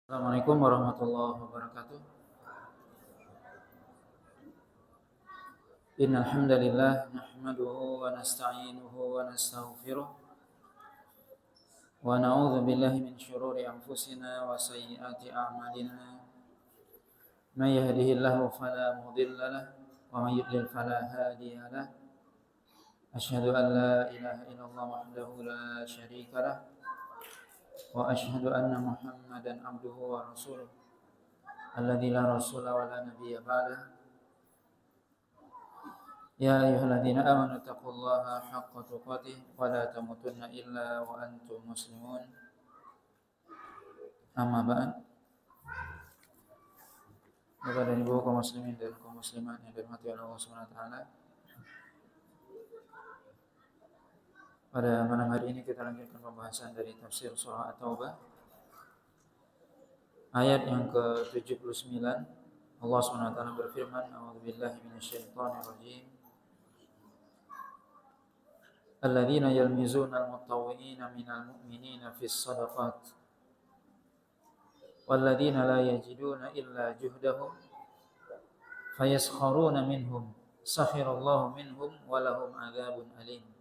Assalamualaikum warahmatullahi wabarakatuh. Innal hamdalillah nahmaduhu wa nasta'inuhu wa nastaghfiruh wa na'udzu billahi min syururi anfusina wa sayyiati a'malina. May yahdihillahu fala mudilla lahu wa may yudlil fala hadiya lahu. Asyhadu an la ilaha illallah wahdahu la syarika lahu wa asyhadu anna Muhammadan abduhu wa rasuluh alladzi la rasula wa la nabiyya ba'dahu. Ya ayyuhalladzina amanu taqullaha haqqa tuqatih wa la tamutunna illa wa antum muslimun. Amma ba'd. Bapak dan Ibu kaum muslimin dan kaum muslimat yang dirahmati Allah Subhanahu wa taala. Pada malam hari ini kita lanjutkan pembahasan dari tafsir surah At-Taubah. Ayat yang ke-79 Allah Subhanahu wa taala berfirman, "A'udzubillahi minasyaitonir rajim. Alladzina yalmizuna al-mutawwi'ina minal mu'minina fis shadaqat walladzina la yajiduna illa juhdahum fayaskharuna minhum sakhirallahu minhum wa lahum 'adzabun alim."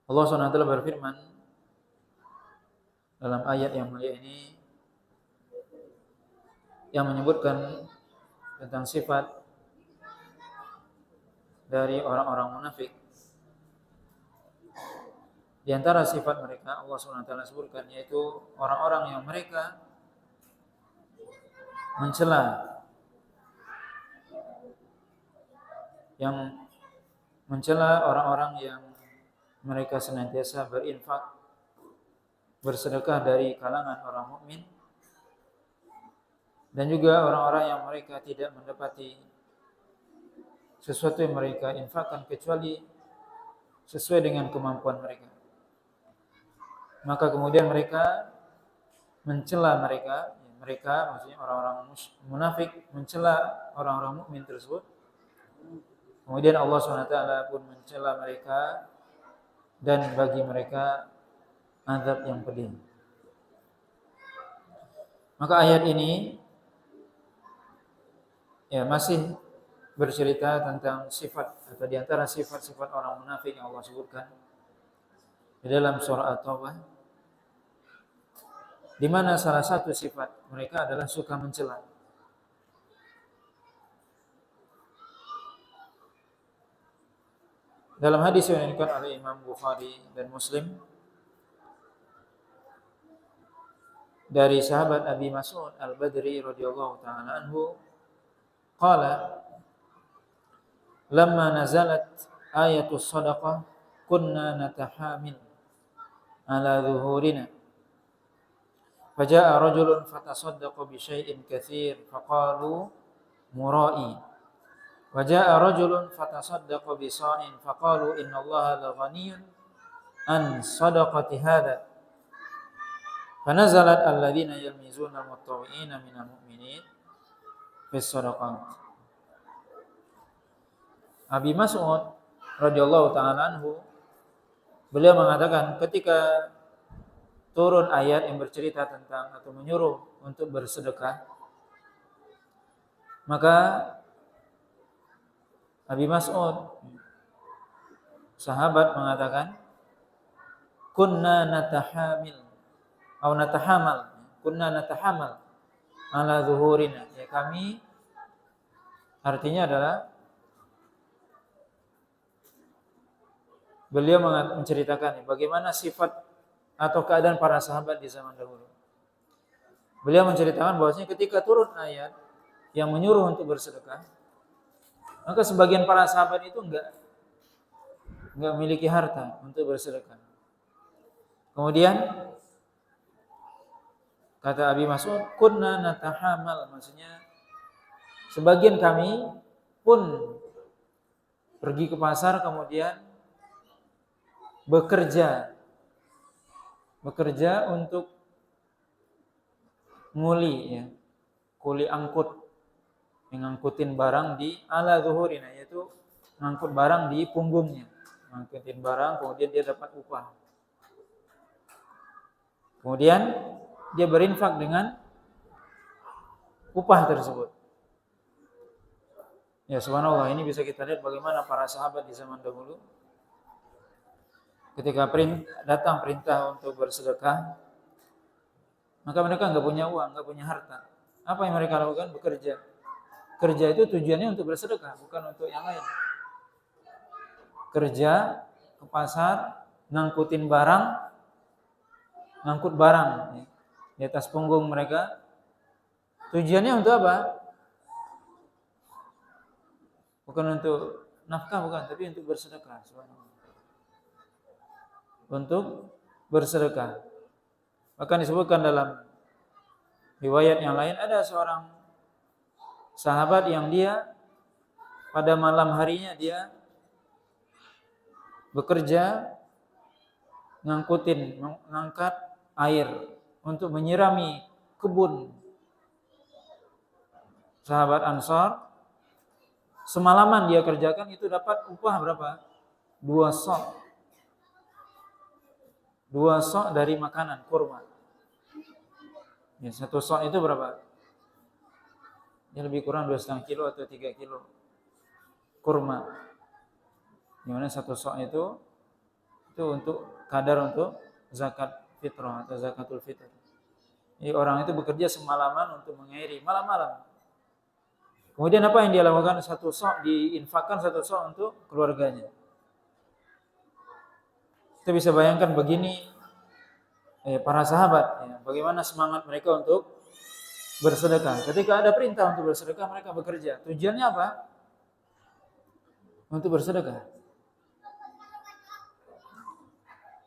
Allah SWT berfirman dalam ayat yang mulia ini yang menyebutkan tentang sifat dari orang-orang munafik. Di antara sifat mereka Allah SWT sebutkan yaitu orang-orang yang mereka mencela orang-orang yang mereka senantiasa berinfak, bersedekah dari kalangan orang mukmin, dan juga orang-orang yang mereka tidak mendapati sesuatu yang mereka infakkan kecuali sesuai dengan kemampuan mereka. Maka kemudian mereka mencela mereka maksudnya orang-orang munafik mencela orang-orang mukmin tersebut. Kemudian Allah SWT pun mencela mereka dan bagi mereka azab yang pedih. Maka ayat ini masih bercerita tentang sifat atau di antara sifat-sifat orang munafik yang Allah sebutkan di dalam surah At-Taubah, di mana salah satu sifat mereka adalah suka mencela. Dalam hadis yang diriwayatkan oleh Imam Bukhari dan Muslim dari sahabat Abi Mas'ud Al-Badri radhiyallahu ta'ala anhu, qala lamma nazalat ayatus sadaqah kunna natahamil ala zuhurina faja'a rajulun fatasaddaqa bi syai'in katsir faqalu mura'i waja'a rajulun fatasaddaqa bi sa'in faqalu innallaha laghaniyyun an sadaqati hadha fanazalat alladzina yalmizuna al-mutawwi'ina minal mu'minin fis sadaqat. Abi Mas'ud radhiyallahu ta'ala anhu, beliau mengatakan ketika turun ayat yang bercerita tentang atau menyuruh untuk bersedekah, maka Abi Mas'ud sahabat mengatakan kunna natahamal ala zuhurina, ya kami, artinya adalah beliau menceritakan bagaimana sifat atau keadaan para sahabat di zaman dahulu. Beliau menceritakan bahwasanya ketika turun ayat yang menyuruh untuk bersedekah, maka sebagian para sahabat itu enggak memiliki harta untuk bersedekah. Kemudian kata Abi Mas'ud, kunna natahamal, maksudnya sebagian kami pun pergi ke pasar kemudian bekerja untuk nguli, kuli angkut, mengangkutin barang di ala zuhurina, yaitu mengangkut barang di punggungnya, mengangkutin barang kemudian dia dapat upah. Kemudian dia berinfak dengan upah tersebut. Ya subhanallah, ini bisa kita lihat bagaimana para sahabat di zaman dahulu ketika datang perintah untuk bersedekah, maka mereka nggak punya uang, nggak punya harta. Apa yang mereka lakukan? Bekerja. Kerja itu tujuannya untuk bersedekah, bukan untuk yang lain. Kerja ke pasar, ngangkut barang di atas punggung mereka. Tujuannya untuk apa? Bukan untuk nafkah, bukan, tapi untuk bersedekah. Untuk bersedekah. Bahkan disebutkan dalam riwayat yang lain, ada seorang sahabat yang dia pada malam harinya dia bekerja ngangkat air untuk menyirami kebun sahabat Ansar. Semalaman dia kerjakan, itu dapat upah berapa? 2 sok. 2 sok dari makanan kurma. Ya, 1 sok itu berapa? Ya lebih kurang 2,5 kilo atau 3 kilo kurma. Dimana 1 sok itu untuk kadar untuk zakat fitrah atau zakatul fitr. Jadi orang itu bekerja semalaman untuk mengairi malam-malam. Kemudian apa yang dia lakukan? 1 sok diinfakkan, 1 sok untuk keluarganya. Kita bisa bayangkan begini para sahabat, bagaimana semangat mereka untuk bersedekah. Ketika ada perintah untuk bersedekah, mereka bekerja. Tujuannya apa? Untuk bersedekah.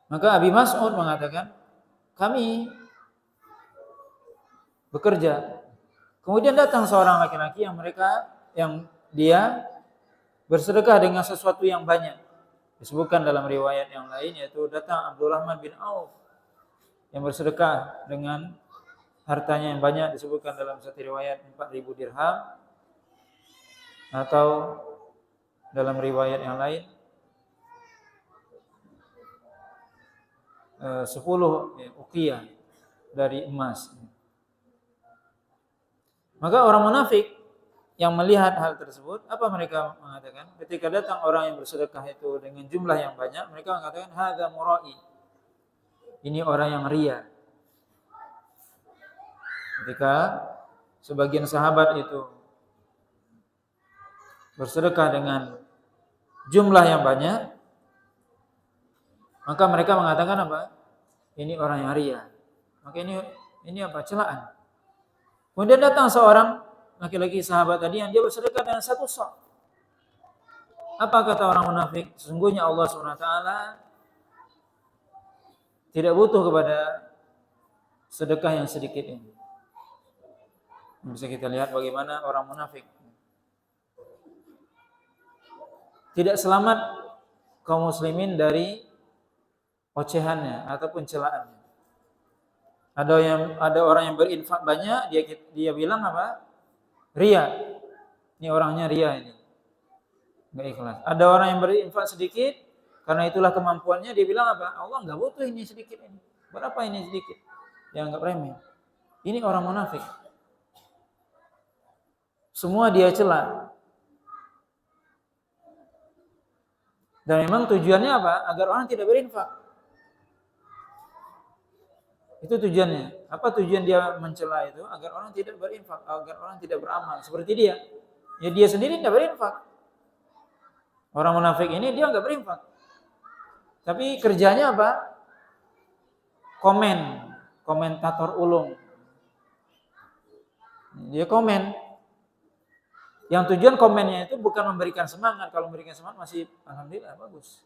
Maka Abi Mas'ud mengatakan, kami bekerja. Kemudian datang seorang laki-laki yang dia bersedekah dengan sesuatu yang banyak. Disebutkan dalam riwayat yang lain, yaitu datang Abdurrahman bin Auf yang bersedekah dengan hartanya yang banyak. Disebutkan dalam satu riwayat 4.000 dirham, atau dalam riwayat yang lain 10 uqiyah dari emas. Maka orang munafik yang melihat hal tersebut, apa mereka mengatakan? Ketika datang orang yang bersedekah itu dengan jumlah yang banyak, mereka mengatakan hadza murai. Ini orang yang ria. Ketika sebagian sahabat itu bersedekah dengan jumlah yang banyak, maka mereka mengatakan apa? Ini orang yang ria. Maka ini apa? Celaan. Kemudian datang seorang laki-laki sahabat tadi yang dia bersedekah dengan 1 sok. Apa kata orang munafik? Sesungguhnya Allah SWT tidak butuh kepada sedekah yang sedikit ini. Bisa kita lihat bagaimana orang munafik. Tidak selamat kaum muslimin dari ocehannya ataupun celaannya. Ada orang yang berinfak banyak, dia bilang apa? Ria. Ini orangnya ria ini. Enggak ikhlas. Ada orang yang berinfak sedikit, karena itulah kemampuannya, dia bilang apa? Allah enggak butuh ini sedikit ini. Berapa ini sedikit? Dia anggap remeh. Ini orang munafik. Semua dia cela. Dan memang tujuannya apa? Agar orang tidak berinfak. Itu tujuannya. Apa tujuan dia mencela itu? Agar orang tidak berinfak, agar orang tidak beramal seperti dia. Ya dia sendiri tidak berinfak. Orang munafik ini dia enggak berinfak. Tapi kerjanya apa? Komentator ulung. Dia komen. Yang tujuan komennya itu bukan memberikan semangat. Kalau memberikan semangat masih alhamdulillah bagus.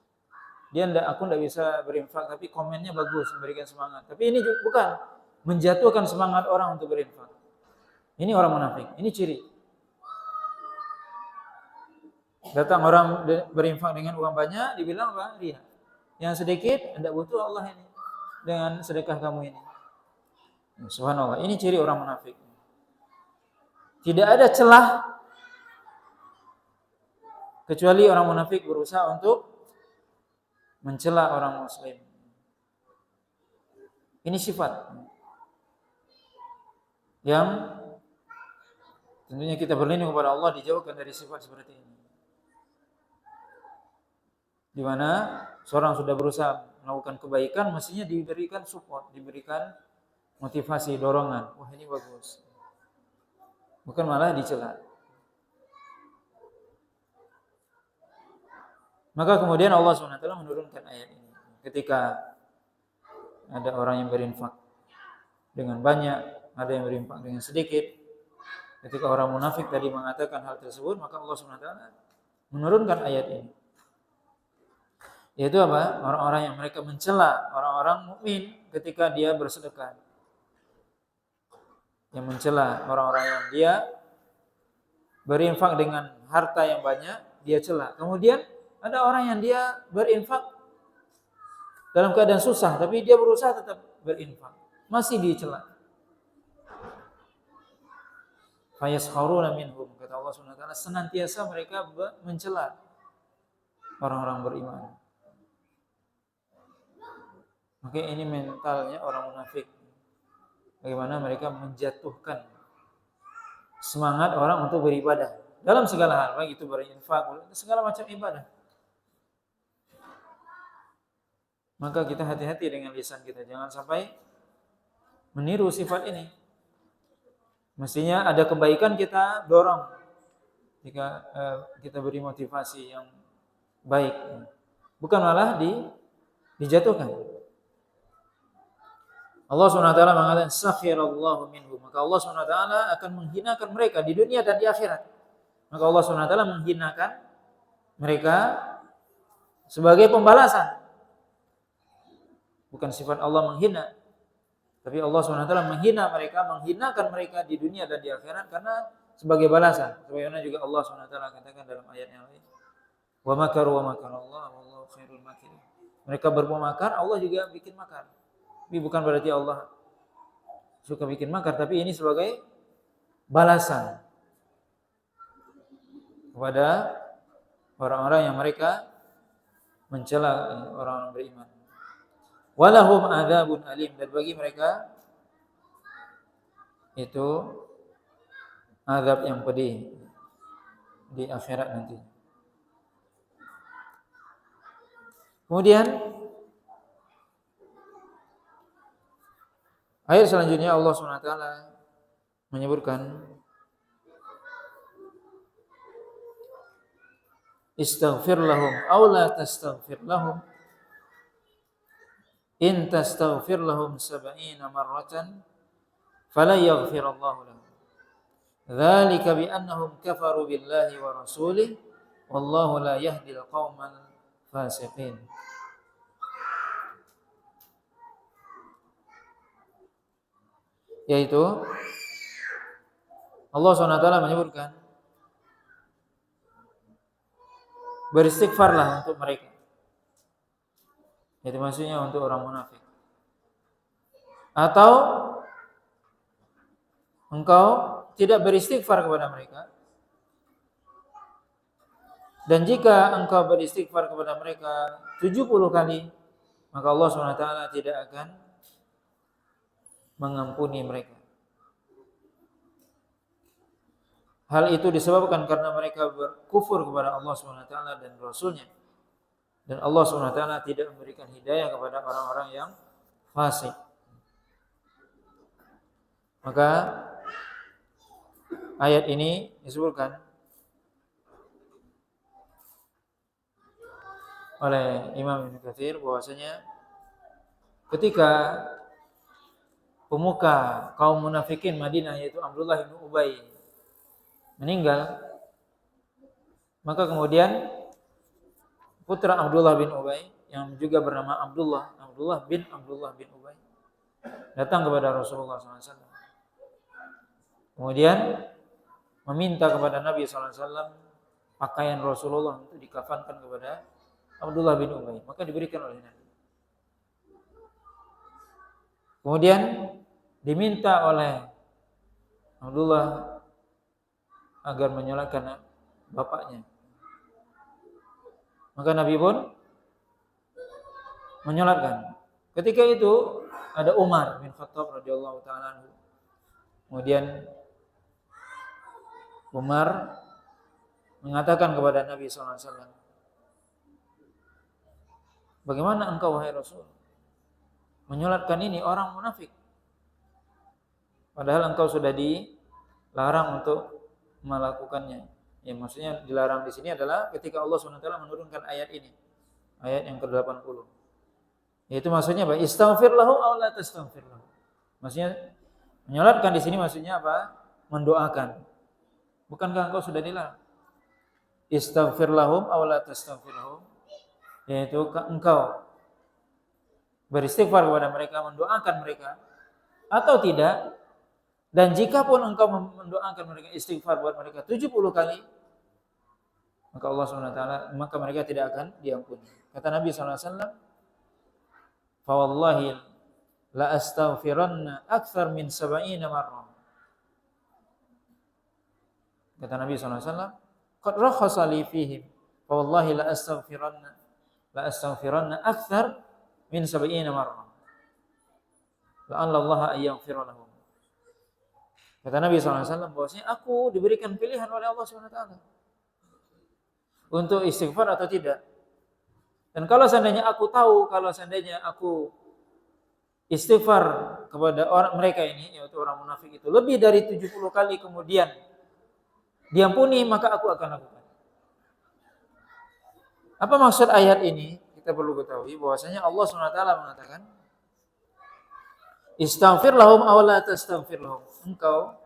Aku enggak bisa berinfak, tapi komennya bagus, memberikan semangat. Tapi ini bukan menjatuhkan semangat orang untuk berinfak. Ini orang munafik. Ini ciri. Datang orang berinfak dengan uang banyak, dibilang apa? Ria. Yang sedikit, enggak butuh Allah ini dengan sedekah kamu ini. Subhanallah, ini ciri orang munafik. Tidak ada celah kecuali orang munafik berusaha untuk mencela orang muslim. Ini sifat yang tentunya kita berlindung kepada Allah dijauhkan dari sifat seperti ini. Di mana seorang sudah berusaha melakukan kebaikan, mestinya diberikan support, diberikan motivasi, dorongan. Wah, ini bagus. Bukan malah dicela. Maka kemudian Allah SWT menurunkan ayat ini. Ketika ada orang yang berinfak dengan banyak, ada yang berinfak dengan sedikit. Ketika orang munafik tadi mengatakan hal tersebut, maka Allah SWT menurunkan ayat ini. Yaitu apa? Orang-orang yang mereka mencela orang-orang mukmin ketika dia bersedekah. Yang mencela orang-orang yang dia berinfak dengan harta yang banyak, dia cela. Kemudian ada orang yang dia berinfak dalam keadaan susah, tapi dia berusaha tetap berinfak, masih dicela. Fayaskharuna minhum, kata Allah SWT, senantiasa mereka mencela orang-orang beriman. Maka ini mentalnya orang munafik. Bagaimana mereka menjatuhkan semangat orang untuk beribadah dalam segala hal, baik itu berinfak, segala macam ibadah. Maka kita hati-hati dengan lisan kita, jangan sampai meniru sifat ini. Mestinya ada kebaikan kita dorong, jika kita beri motivasi yang baik, bukan malah dijatuhkan. Allah SWT mengatakan sakhirallahu minhum, maka Allah SWT akan menghinakan mereka di dunia dan di akhirat. Maka Allah SWT menghinakan mereka sebagai pembalasan. Bukan sifat Allah menghina, tapi Allah SWT menghina mereka, menghinakan mereka di dunia dan di akhirat karena sebagai balasan. Sebagaimana juga Allah SWT katakan dalam ayat yang lain, wa makaru wa makarallah wallahu khairul makirin. Mereka berbuat makar, Allah juga bikin makar. Tapi bukan berarti Allah suka bikin makar, tapi ini sebagai balasan kepada orang-orang yang mereka mencela orang-orang beriman. Walahum adzabun alim, dan bagi mereka itu azab yang pedih di akhirat nanti. Kemudian ayat selanjutnya Allah SWT menyebutkan istaghfir lahum aw la tastaghfir lahum in tastaghfir lahum 70 marratan fala yaghfir Allah lahum dzalika bi annahum kafaru billahi wa rasulih wallahu la yahdil qaumal fasiqin. Yaitu Allah SWT menyebutkan beristighfarlah untuk mereka. Itu maksudnya untuk orang munafik. Atau engkau tidak beristighfar kepada mereka. Dan jika engkau beristighfar kepada mereka 70 kali, maka Allah SWT tidak akan mengampuni mereka. Hal itu disebabkan karena mereka berkufur kepada Allah SWT dan Rasulnya. Dan Allah SWT tidak memberikan hidayah kepada orang-orang yang fasik. Maka ayat ini disebutkan oleh Imam Ibnu Katsir bahwasanya ketika pemuka kaum munafikin Madinah yaitu Abdullah bin Ubay meninggal, maka kemudian putra Abdullah bin Ubay yang juga bernama Abdullah bin Ubay datang kepada Rasulullah SAW. Kemudian meminta kepada Nabi SAW pakaian Rasulullah untuk dikafankan kepada Abdullah bin Ubay, maka diberikan oleh Nabi. Kemudian diminta oleh Abdullah agar menyolatkan bapaknya, maka Nabi pun menyolatkan. Ketika itu ada Umar bin Khattab radhiyallahu taala anhu. Kemudian Umar mengatakan kepada Nabi sallallahu alaihi wasallam, "Bagaimana engkau wahai Rasul menyolatkan ini orang munafik? Padahal engkau sudah dilarang untuk melakukannya." Ya, maksudnya dilarang di sini adalah ketika Allah SWT menurunkan ayat ini. Ayat yang ke-80. Yaitu maksudnya apa? Istaghfir lahu aw la tastaghfir lahu. Maksudnya menyolatkan di sini maksudnya apa? Mendoakan. Bukankah engkau sudah dilarang? Istaghfir lahum aw la tastaghfir lahum. Yaitu engkau beristighfar kepada mereka, mendoakan mereka atau tidak. Dan jika pun engkau mendoakan mereka, istighfar buat mereka 70 kali, maka Allah SWT, maka mereka tidak akan diampuni. Kata Nabi SAW, "Fa wallahi la astaghfiranna akthar min 70 marrah." Kata Nabi SAW, "Qad rakhasa li fihim, fa wallahi la astaghfiranna akthar min 70 marrah. La'alla Allah an yaghfira lahum." Kata Nabi SAW bahwasanya aku diberikan pilihan oleh Allah SWT untuk istighfar atau tidak. Dan kalau seandainya aku tahu, kalau seandainya aku istighfar kepada orang mereka ini, yaitu orang munafik itu, lebih dari 70 kali kemudian diampuni, maka aku akan lakukan. Apa maksud ayat ini? Kita perlu ketahui bahwasanya Allah SWT mengatakan, "Istaghfir lahum aw la tastaghfir lahum." Engkau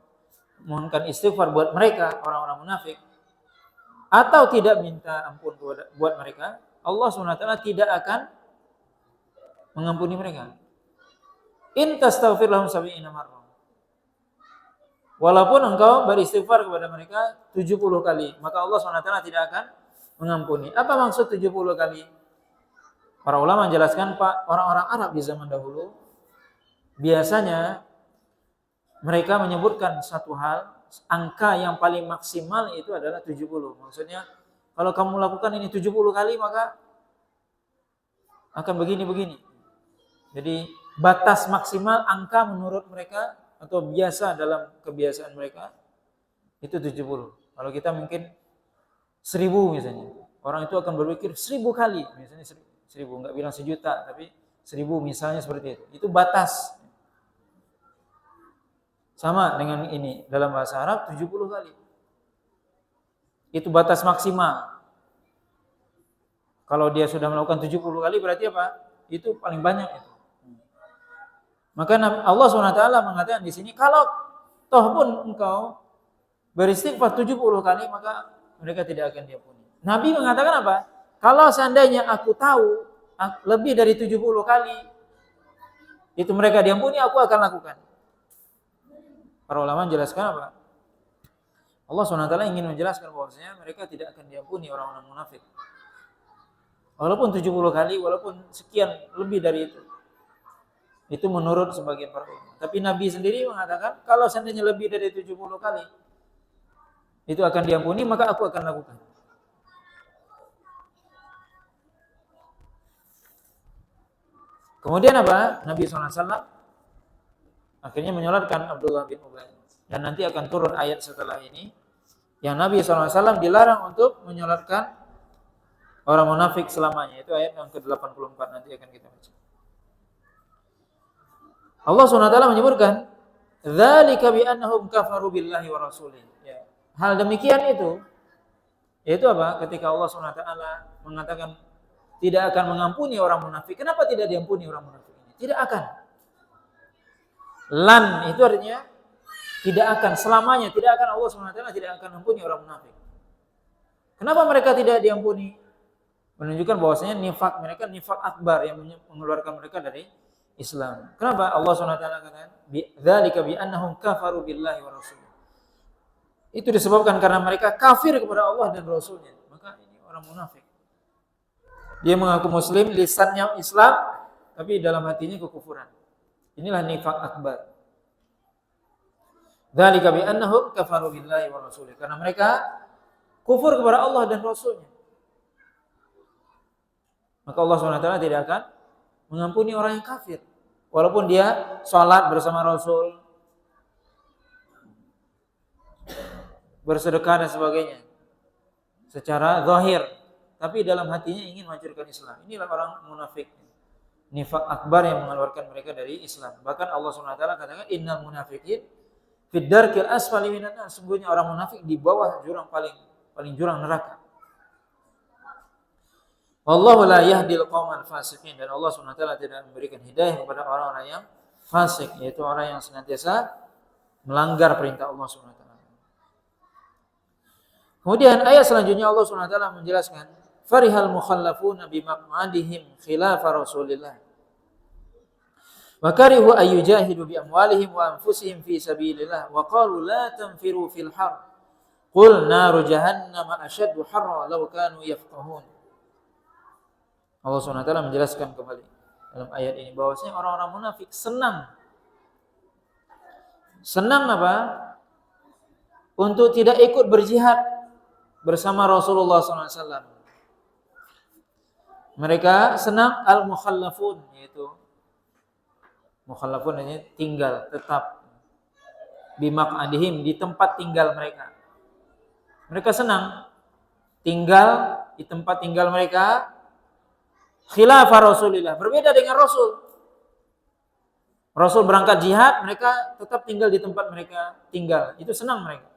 mohonkan istighfar buat mereka, orang-orang munafik, atau tidak minta ampun buat mereka, Allah SWT tidak akan mengampuni mereka. In tastaghfir lahum 70 marrah. Walaupun engkau beristighfar kepada mereka 70 kali, maka Allah SWT tidak akan mengampuni. Apa maksud 70 kali? Para ulama menjelaskan, Pak, orang-orang Arab di zaman dahulu biasanya mereka menyebutkan satu hal, angka yang paling maksimal itu adalah 70. Maksudnya, kalau kamu lakukan ini 70 kali, maka akan begini-begini. Jadi, batas maksimal angka menurut mereka, atau biasa dalam kebiasaan mereka, itu 70. Kalau kita mungkin 1000 misalnya. Orang itu akan berpikir 1000 kali. Misalnya 1000, enggak bilang 1.000.000, tapi 1000 misalnya seperti itu. Itu batas. Sama dengan ini, dalam bahasa Arab 70 kali. Itu batas maksimal. Kalau dia sudah melakukan 70 kali berarti apa? Itu paling banyak itu. Maka Allah SWT mengatakan di sini, kalau toh pun engkau beristighfar 70 kali, maka mereka tidak akan diampuni. Nabi mengatakan apa? Kalau seandainya aku tahu lebih dari 70 kali itu mereka diampuni, aku akan lakukan. Para ulama menjelaskan apa? Allah SWT ingin menjelaskan bahwasanya mereka tidak akan diampuni orang-orang munafik. Walaupun 70 kali, walaupun sekian lebih dari itu. Itu menurut sebagian para ulama. Tapi Nabi sendiri mengatakan, kalau seandainya lebih dari 70 kali itu akan diampuni, maka aku akan lakukan. Kemudian apa? Nabi SAW akhirnya menyolatkan Abdullah bin Ubay. Dan nanti akan turun ayat setelah ini yang Nabi SAW dilarang untuk menyolatkan orang munafik selamanya. Itu ayat yang ke-84 nanti akan kita baca. Allah SWT menyebutkan, "Dzalika bi annahum kafaru billahi wa rasulih." Ya. Hal demikian itu yaitu apa? Ketika Allah SWT mengatakan tidak akan mengampuni orang munafik. Kenapa tidak diampuni orang munafik ini? Tidak akan. Lan itu artinya tidak akan, selamanya tidak akan, Allah SWT tidak akan mengampuni orang munafik. Kenapa mereka tidak diampuni? Menunjukkan bahwasanya nifak mereka nifak akbar yang mengeluarkan mereka dari Islam. Kenapa Allah SWT katakan dzalika bi annahum kafaru billahi wa rasulih. Itu disebabkan karena mereka kafir kepada Allah dan Rasulnya. Maka ini orang munafik. Dia mengaku muslim, lisannya Islam, tapi dalam hatinya kekufuran. Inilah nifak akbar. Dzalika bi annahum kafaru billahi wa rasulih. Karena mereka kufur kepada Allah dan Rasulnya. Maka Allah SWT tidak akan mengampuni orang yang kafir. Walaupun dia sholat bersama Rasul, bersedekah dan sebagainya secara zahir, tapi dalam hatinya ingin menghancurkan Islam. Inilah orang munafik. Nifaq akbar yang mengeluarkan mereka dari Islam. Bahkan Allah SWT katakan innal munafiqin fid darkil asfali minan nar. Sungguhnya orang munafik di bawah jurang paling jurang neraka. Wallahu la yahdil qaumal fasiqin, dan Allah SWT tidak memberikan hidayah kepada orang-orang yang fasik, yaitu orang yang senantiasa melanggar perintah Allah SWT. Kemudian ayat selanjutnya Allah SWT menjelaskan farihal mukhallafuna bimaq'adihim khilafa Rasulillah wa karihu ayyujahidu bi amwalihim wa anfusihim fi sabilillah wa qalu la tanfiru fil har qul naru jahannam ashaddu harra law kanu yafqahun. Allah SWT menjelaskan kembali dalam ayat ini bahwasanya orang-orang munafik senang apa? Untuk tidak ikut berjihad bersama Rasulullah SAW. Mereka senang al-mukhallafun, yaitu mukhallafun ini tinggal tetap bimaq'adihim, di tempat tinggal mereka. Mereka senang tinggal di tempat tinggal mereka khilafah Rasulillah, berbeda dengan Rasul. Rasul berangkat jihad, mereka tetap tinggal di tempat mereka tinggal. Itu senang mereka.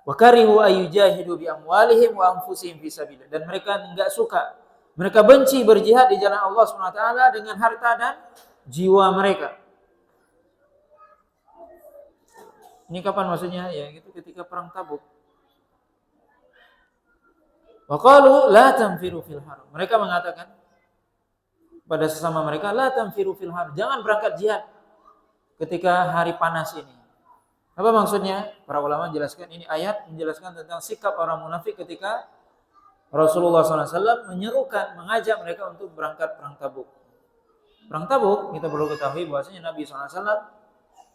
Wa karihu ayyujahidu bi amwalihim wa anfusihim fi sabilillah, dan mereka enggak suka, mereka benci berjihad di jalan Allah SWT dengan harta dan jiwa mereka. Ini kapan maksudnya? Ya, itu ketika perang Tabuk. Wa qalu la tanfiru fil har. Mereka mengatakan pada sesama mereka, la tanfiru fil har, jangan berangkat jihad ketika hari panas ini. Apa maksudnya? Para ulama menjelaskan, ini ayat menjelaskan tentang sikap orang munafik ketika Rasulullah SAW menyerukan, mengajak mereka untuk berangkat perang Tabuk. Perang Tabuk, kita perlu ketahui bahwasanya Nabi SAW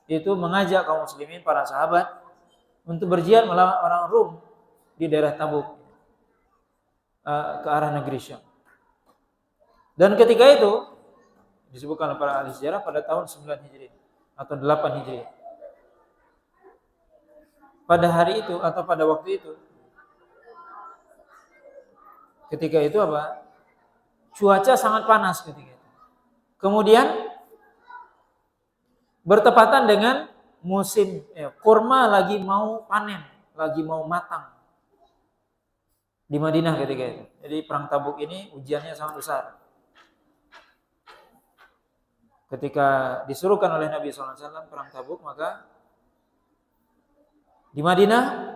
itu mengajak kaum muslimin, para sahabat, untuk berjihad melawan orang Rum di daerah Tabuk, ke arah negeri Syam. Dan ketika itu disebutkan oleh para ahli sejarah pada tahun 9 Hijriah atau 8 Hijriah. Pada hari itu atau pada waktu itu, ketika itu apa? Cuaca sangat panas ketika itu. Kemudian bertepatan dengan musim kurma lagi mau panen, lagi mau matang di Madinah ketika itu. Jadi perang Tabuk ini ujiannya sangat besar. Ketika disuruhkan oleh Nabi SAW perang Tabuk, maka di Madinah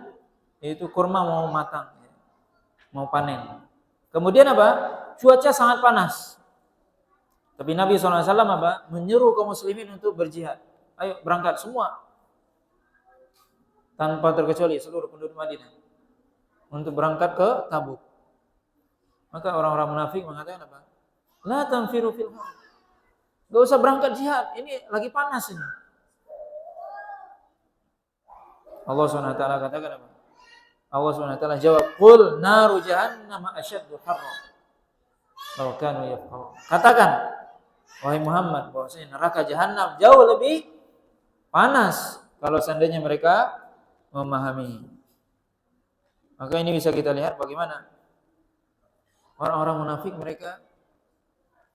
itu kurma mau matang, mau panen. Kemudian apa? Cuaca sangat panas. Tapi Nabi SAW apa? Menyuruh kaum muslimin untuk berjihad. Ayo berangkat semua, tanpa terkecuali seluruh penduduk Madinah, untuk berangkat ke Tabuk. Maka orang-orang munafik mengatakan apa? La tanfiru fil har. Gak usah berangkat jihad, ini lagi panas ini. Allah SWT katakan apa? Allah SWT jawab, qul naru jahannam asyaddu harra law kanu yafqahun. Katakan, wahai Muhammad, bahwasanya neraka jahanam jauh lebih panas kalau seandainya mereka memahami. Maka ini bisa kita lihat bagaimana orang-orang munafik, mereka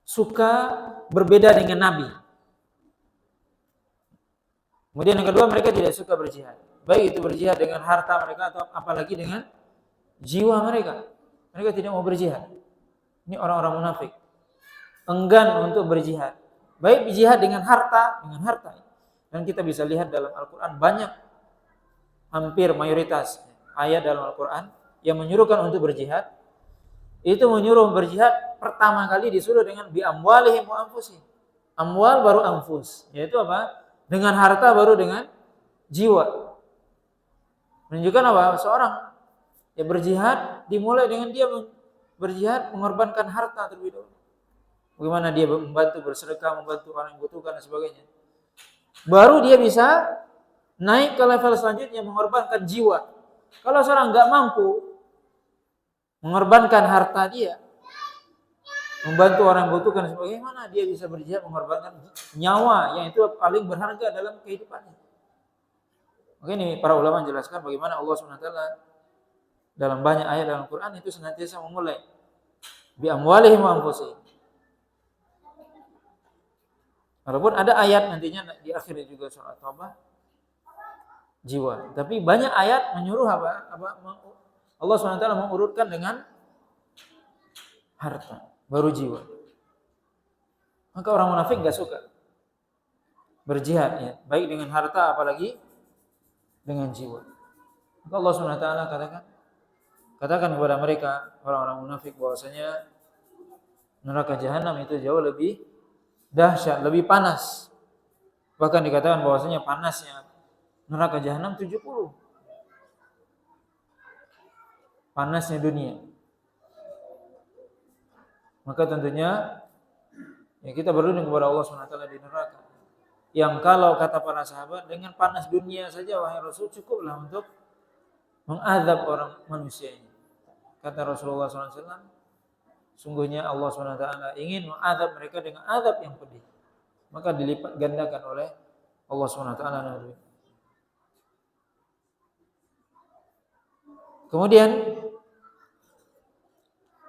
suka berbeda dengan Nabi. Kemudian yang kedua, mereka tidak suka berjihad. Baik itu berjihad dengan harta mereka atau apalagi dengan jiwa mereka. Mereka tidak mau berjihad. Ini orang-orang munafik. Enggan untuk berjihad. Baik berjihad dengan harta. Dan kita bisa lihat dalam Al-Quran banyak, hampir mayoritas ayat dalam Al-Quran yang menyuruhkan untuk berjihad. Itu menyuruh berjihad pertama kali disuruh dengan bi amwalihim wa anfusihim. Amwal baru anfus, yaitu apa? Dengan harta baru dengan jiwa. Menunjukkan apa? Seorang yang berjihad dimulai dengan dia berjihad mengorbankan harta terlebih dahulu. Bagaimana dia membantu bersedekah, membantu orang yang membutuhkan dan sebagainya. Baru dia bisa naik ke level selanjutnya mengorbankan jiwa. Kalau seorang nggak mampu mengorbankan harta dia, membantu orang yang butuhkan, bagaimana dia bisa berjihad mengorbankan nyawa yang itu paling berharga dalam kehidupannya. Oke, ini para ulama menjelaskan bagaimana Allah SWT dalam banyak ayat dalam Quran itu senantiasa memulai bi amwalihim wa anfusihim. Walaupun ada ayat nantinya di akhirnya juga surat Taubah jiwa, tapi banyak ayat menyuruh apa Allah SWT mengurutkan dengan harta baru jiwa. Maka orang munafik enggak suka berjihad ya, baik dengan harta apalagi dengan jiwa. Maka Allah SWT katakan kepada mereka orang-orang munafik bahwasanya neraka jahanam itu jauh lebih dahsyat, lebih panas. Bahkan dikatakan bahwasanya panasnya neraka jahanam 70 panasnya dunia. Maka tentunya ya kita berlindung kepada Allah SWT di neraka. Yang kalau kata para sahabat dengan panas dunia saja wahai Rasul cukuplah untuk mengadab orang manusia ini. Kata Rasulullah SAW, sungguhnya Allah SWT ingin mengadab mereka dengan adab yang pedih. Maka dilipat gandakan oleh Allah SWT. Kemudian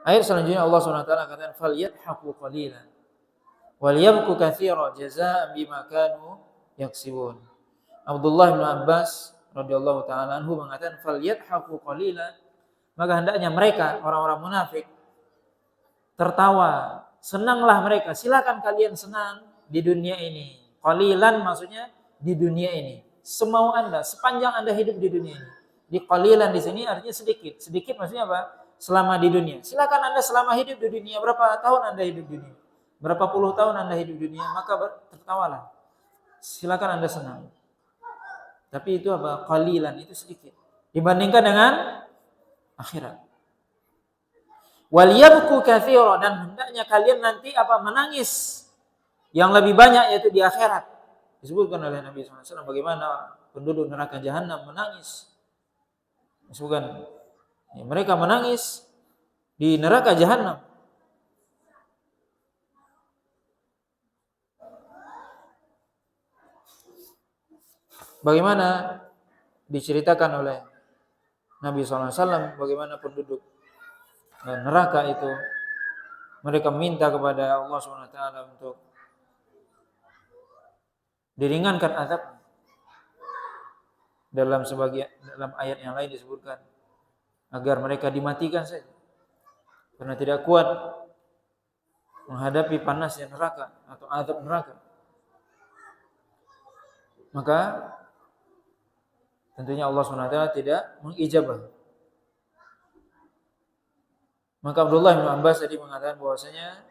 ayat selanjutnya Allah SWT katakan falyadhaku qalilan wal yabku katsiran jazaa'an bima kanu yaksibun. Abdullah bin Abbas radhiyallahu taala anhu mengatakan falyadhaku qalilan, maka hendaknya mereka orang-orang munafik tertawa, senanglah mereka, silakan kalian senang di dunia ini. Qalilan maksudnya di dunia ini, semau Anda, sepanjang Anda hidup di dunia ini. Di qalilan di sini artinya sedikit. Sedikit maksudnya apa? Selama di dunia. Silakan Anda selama hidup di dunia, berapa tahun Anda hidup di dunia? Berapa puluh tahun Anda hidup di dunia, maka tertawalah. Silakan Anda senang. Tapi itu apa? Qalilan, itu sedikit dibandingkan dengan akhirat. Wal yabku katsira, dan hendaknya kalian nanti apa? Menangis yang lebih banyak, yaitu di akhirat. Disebutkan oleh Nabi SAW bagaimana penduduk neraka jahanam menangis. Disebutkan ya, mereka menangis di neraka jahanam. Bagaimana diceritakan oleh Nabi SAW bagaimana penduduk neraka itu mereka minta kepada Allah SWT untuk diringankan azab. Dalam ayat yang lain disebutkan agar mereka dimatikan saja karena tidak kuat menghadapi panasnya neraka atau azab neraka. Maka tentunya Allah SWT tidak mengijabah. Maka Abdullah bin Abbas tadi mengatakan bahwasanya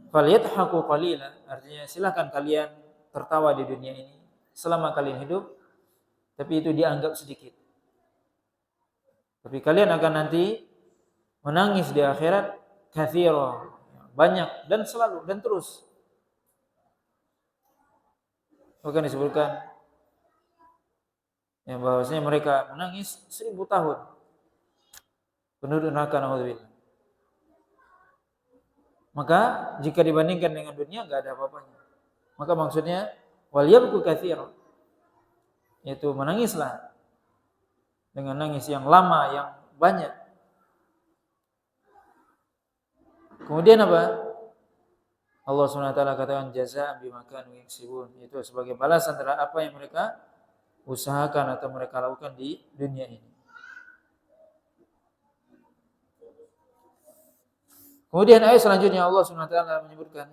falyadhaku qalila, artinya silakan kalian tertawa di dunia ini selama kalian hidup, tapi itu dianggap sedikit. Tapi kalian akan nanti menangis di akhirat katsira, banyak dan selalu dan terus. Bahkan disebutkan yang bahwasanya mereka menangis 1000 tahun. Penduduk neraka, naudzubillah. Maka jika dibandingkan dengan dunia enggak ada apa-apanya. Maka maksudnya wal yabku katsira, yaitu menangislah dengan nangis yang lama, yang banyak. Kemudian apa? Allah SWT katakan jazaa'an bima kanu yaksibun, itu sebagai balasan terhadap apa yang mereka usahakan atau mereka lakukan di dunia ini. Kemudian ayat selanjutnya Allah SWT menyebutkan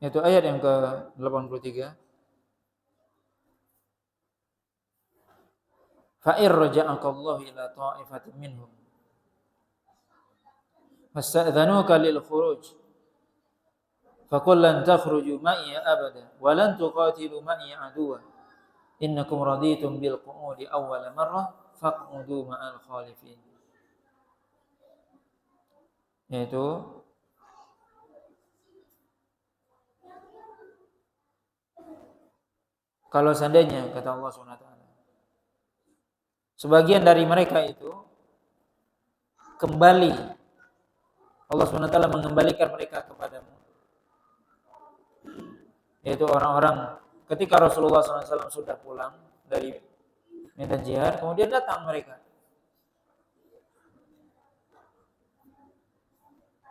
yaitu ayat yang ke-83. Fa'ir raja'akallahu ila ta'ifatin minhum fasta'dhanuka lil khuruj faqul lan takhruju ma'i abada wa lan tuqatilu ma'i aduwa innakum raditum bil qu'udi awwala marrah faq'udu ma'al khalifin. Yaitu Kalau seandainya, kata Allah SWT, sebagian dari mereka itu kembali, Allah SWT mengembalikan mereka kepadamu, yaitu orang-orang ketika Rasulullah SAW sudah pulang dari medan jihad, kemudian datang mereka,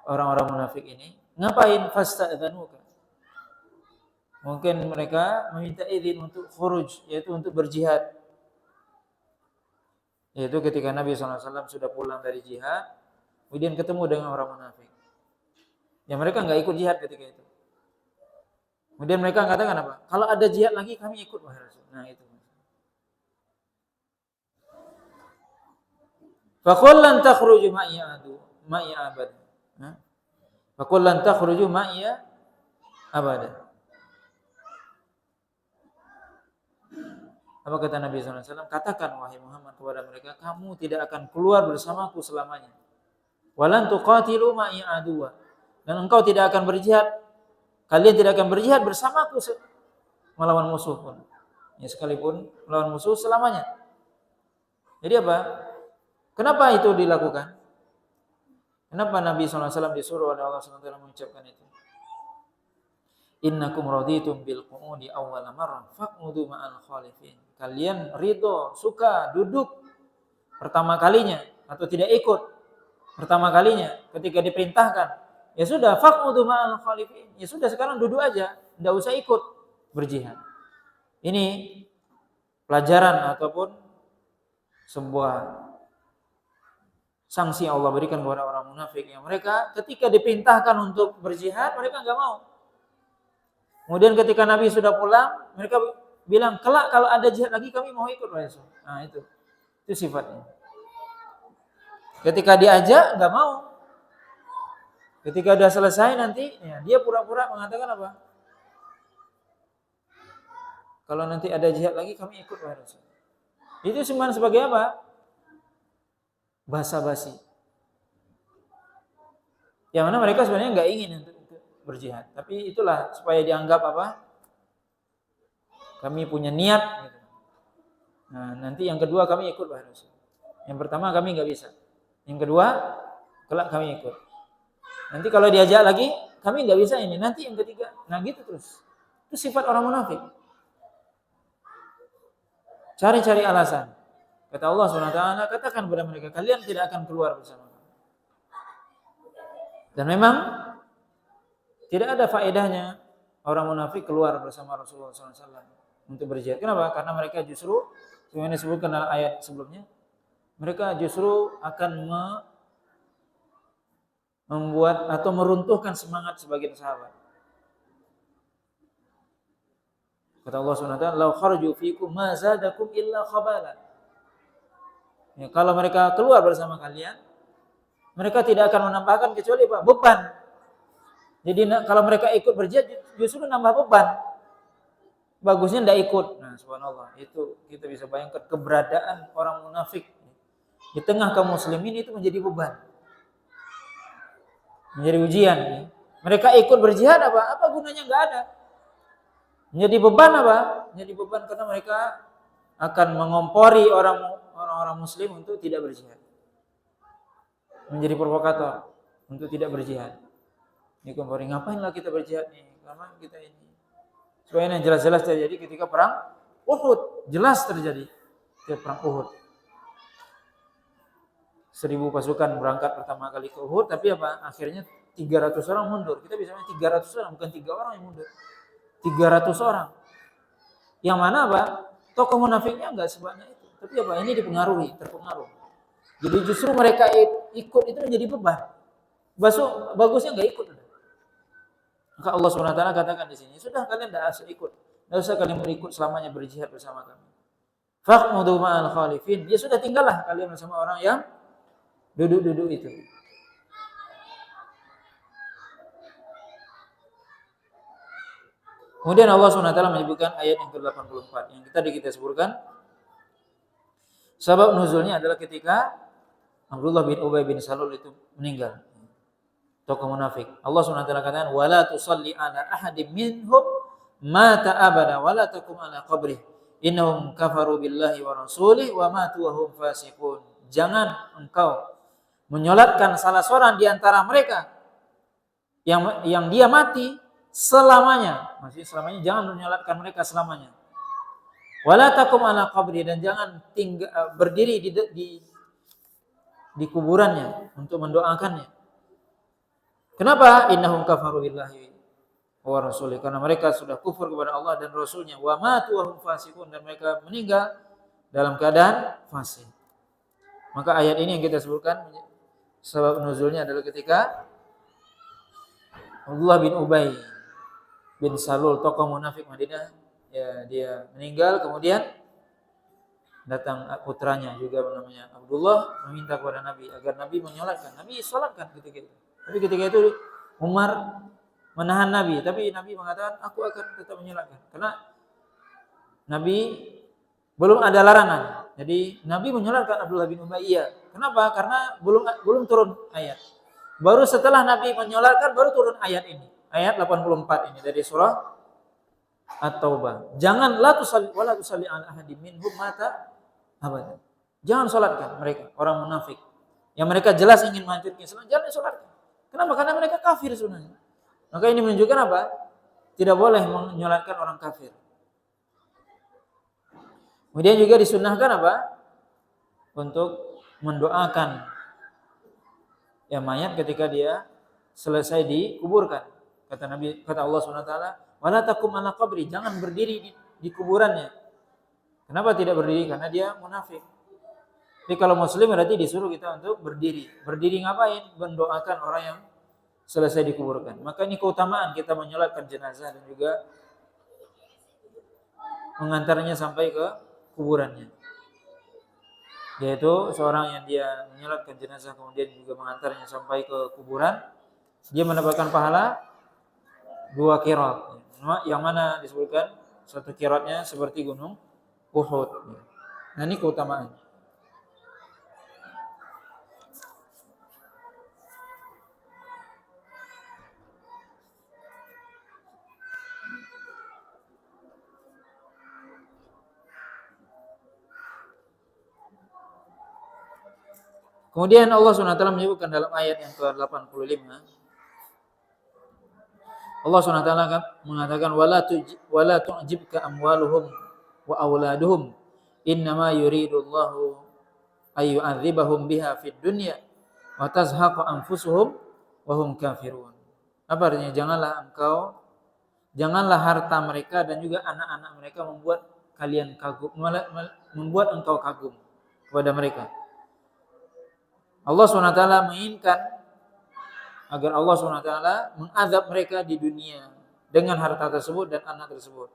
orang-orang munafik ini, ngapain? Fasta'dzanuka, mungkin mereka meminta izin untuk khuruj, yaitu untuk berjihad. Yaitu ketika Nabi SAW sudah pulang dari jihad, kemudian ketemu dengan orang munafik. Ya mereka nggak ikut jihad ketika itu. Kemudian mereka katakan apa? Kalau ada jihad lagi kami ikut, wahai Rasul. Nah itu. Faqul lan takhruju ma'iya abad. Faqul lan takhruju ma'iya abada. Apa kata Nabi SAW? Katakan wahai Muhammad kepada mereka, kamu tidak akan keluar bersamaku selamanya. Walan tuqatilu ma'i aduwa. Dan engkau tidak akan berjihad, kalian tidak akan berjihad bersamaku melawan musuh pun. Ya sekalipun melawan musuh selamanya. Jadi apa? Kenapa itu dilakukan? Kenapa Nabi SAW disuruh oleh Allah SWT mengucapkan itu? Innakum raditum bil qu'udi awwala marrah faq'udu ma'al khalifin. Kalian ridho, suka duduk pertama kalinya atau tidak ikut pertama kalinya ketika diperintahkan. Ya sudah, faq'udu ma'al khalifin. Ya sudah, sekarang duduk aja, enggak usah ikut berjihad. Ini pelajaran ataupun sebuah sanksi Allah berikan kepada orang munafik yang mereka ketika diperintahkan untuk berjihad mereka enggak mau. Kemudian ketika Nabi sudah pulang, mereka bilang, kelak kalau ada jihad lagi kami mau ikut. Nah itu sifatnya. Ketika diajak, nggak mau. Ketika sudah selesai nanti, ya, dia pura-pura mengatakan apa? Kalau nanti ada jihad lagi kami ikut. Itu cuma sebagai apa? Basa-basi. Yang mana mereka sebenarnya nggak ingin untuk berjihad, tapi itulah supaya dianggap apa? Kami punya niat. Gitu. Nah, nanti yang kedua kami ikut wahai Rasul. Yang pertama kami nggak bisa. Yang kedua, kelak kami ikut. Nanti kalau diajak lagi, kami nggak bisa ini. Nanti yang ketiga, nah gitu terus. Itu sifat orang munafik. Cari-cari alasan. Kata Allah SWT, katakan kepada mereka, kalian tidak akan keluar bersama kami. Dan memang tidak ada faedahnya orang munafik keluar bersama Rasulullah SAW untuk berjihad. Kenapa? Karena mereka justru, sebenarnya disebutkan dalam ayat sebelumnya, mereka justru akan membuat atau meruntuhkan semangat sebagian sahabat. Kata Allah SWT, "Lau kharaju fikum ma zadakum illa khabala." Ya, kalau mereka keluar bersama kalian, mereka tidak akan menambahkan kecuali apa? Beban. Jadi kalau mereka ikut berjihad justru nambah beban. Bagusnya tidak ikut. Nah, subhanallah, itu kita bisa bayangkan keberadaan orang munafik di tengah kaum muslimin itu menjadi beban. Menjadi ujian. Mereka ikut berjihad apa? Apa gunanya? Enggak ada. Menjadi beban apa? Menjadi beban karena mereka akan mengompori orang-orang muslim untuk tidak berjihad. Menjadi provokator untuk tidak berjihad. Dikompori, ngapainlah kita berjihad nih? Karena kita ini. Supaya yang jelas-jelas terjadi ketika perang Uhud. Jelas terjadi ketika perang Uhud. 1000 pasukan berangkat pertama kali ke Uhud, tapi apa? Akhirnya 300 orang mundur. Kita bisa bilang 300 orang, bukan 3 orang yang mundur. 300 orang. Yang mana apa? Tokoh munafiknya enggak sebanyak itu. Tapi apa? Ini terpengaruh. Jadi justru mereka ikut itu menjadi beban. Bagusnya enggak ikut. Maka Allah SWT katakan di sini, sudah kalian tidak usah ikut. Tidak usah kalian berikut selamanya berjihad bersama kami. Faq'udu ma'al khalifin. Ya sudah, tinggallah kalian bersama orang yang duduk-duduk itu. Kemudian Allah SWT menyebutkan ayat yang ke-84 yang tadi kita sebutkan. Sebab nuzulnya adalah ketika Abdullah bin Ubay bin Salul itu meninggal. Tokoh munafik. Allah SWT katakan, "Wala tusalli ala ahadin minhum mata abada wa la taqum ala qabrih innahum kafaru billahi wa rasulih wa matu wa hum fasiqun. Jangan engkau menyolatkan salah seorang di antara mereka yang dia mati selamanya. Maksudnya selamanya, jangan menyolatkan mereka selamanya. Wala taqum ala qabri, dan jangan berdiri di kuburannya untuk mendoakannya. Kenapa? Innahum kafaru billahi wa rasulih, karena mereka sudah kufur kepada Allah dan Rasulnya. Wa matu wa hum fasiqun, dan mereka meninggal dalam keadaan fasik. Maka ayat ini yang kita sebutkan sebab nuzulnya adalah ketika Abdullah bin Ubay bin Salul, tokoh munafik Madinah, ya, dia meninggal, kemudian datang putranya juga namanya Abdullah meminta kepada Nabi agar Nabi menyolatkan. Nabi sholatkan ketika itu. Tapi ketika itu Umar menahan Nabi, tapi Nabi mengatakan aku akan tetap menyolatkan karena Nabi belum ada larangan. Jadi Nabi menyolatkan Abdullah bin Ubay. Iya. Kenapa? Karena belum turun ayat. Baru setelah Nabi menyolatkan baru turun ayat ini. Ayat 84 ini dari surah At-Taubah. Jangan la tusalli ala ahadin minhum mata abadan. Jangan salatkan mereka, orang munafik. Yang mereka jelas ingin menghancurkan Islam, jangan disalatkan. Kenapa? Karena mereka kafir sebenarnya. Maka ini menunjukkan apa? Tidak boleh menyolatkan orang kafir. Kemudian juga disunnahkan apa? Untuk mendoakan mayat ketika dia selesai dikuburkan. Kata Allah SWT, wala taqum ala qabri, jangan berdiri di kuburannya. Kenapa tidak berdiri? Karena dia munafik. Tapi kalau muslim berarti disuruh kita untuk berdiri. Berdiri ngapain? Mendoakan orang yang selesai dikuburkan. Maka ini keutamaan kita menyolatkan jenazah dan juga mengantarnya sampai ke kuburannya. Yaitu seorang yang dia menyolatkan jenazah kemudian juga mengantarnya sampai ke kuburan, dia mendapatkan pahala 2 qirat. Yang mana disebutkan satu qiratnya seperti gunung Uhud. Nah, ini keutamaan. Kemudian Allah SWT menyebutkan dalam ayat yang ke-85, Allah SWT mengatakan wala tu'jibka amwaluhum wa auladuhum innama yuridullahu ayyu'adzibahum biha fid dunya wa tazhaqa anfusuhum wa hum kafirun. Apa artinya? Janganlah harta mereka dan juga anak-anak mereka membuat kalian kagum, membuat engkau kagum kepada mereka. Allah SWT menginginkan agar Allah SWT mengazab mereka di dunia dengan harta tersebut dan anak tersebut,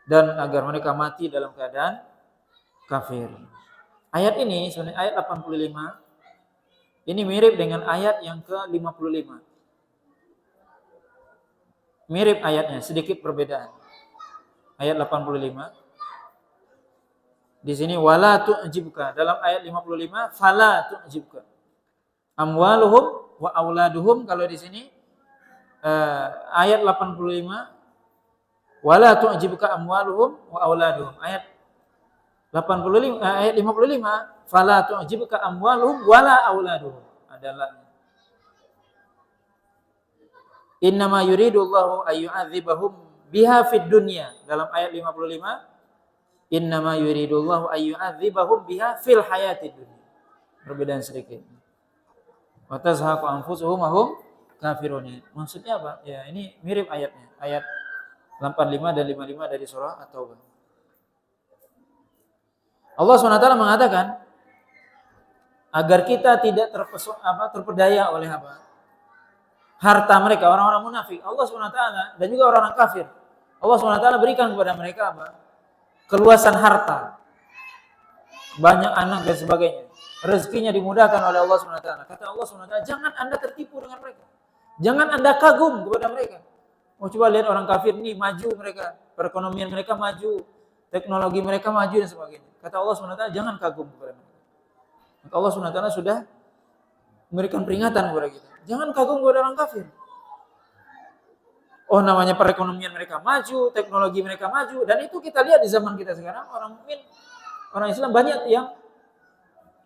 dan agar mereka mati dalam keadaan kafir. Ayat ini sebenarnya ayat 85 ini mirip dengan ayat yang ke-55. Mirip ayatnya, sedikit perbedaan. Ayat 85 di sini wala tu'jibka, dalam ayat 55 fala tu'jibka amwaluhum wa auladuhum. Kalau di sini ayat 85 wala tu'jibka amwaluhum wa auladuhum. Ayat 55 fala tu'jibka amwaluhum wala auladuhum adalah innama yuridullahu ayyu'adzibahum biha fid dunya. Dalam ayat 55 innama yuridullahu ayyu'adzibahum biha fil hayatid dunya. Perbedaan sedikit. Wa tazhaqu anfusuhum wa hum kafirun. Maksudnya apa? Ya, ini mirip ayatnya. Ayat 85 dan 55 dari surah At-Taubah. Allah SWT mengatakan agar kita tidak terpedaya oleh harta mereka, orang-orang munafik. Allah SWT dan juga orang-orang kafir. Allah SWT berikan kepada mereka keluasan harta, banyak anak dan sebagainya. Rezekinya dimudahkan oleh Allah SWT. Kata Allah SWT, jangan Anda tertipu dengan mereka. Jangan Anda kagum kepada mereka. Coba lihat orang kafir ini maju mereka, perekonomian mereka maju, teknologi mereka maju dan sebagainya. Kata Allah SWT, jangan kagum kepada mereka. Maka Allah SWT sudah memberikan peringatan kepada kita. Jangan kagum kepada orang kafir. Oh, namanya perekonomian mereka maju, teknologi mereka maju, dan itu kita lihat di zaman kita sekarang, orang mukmin, orang Islam banyak yang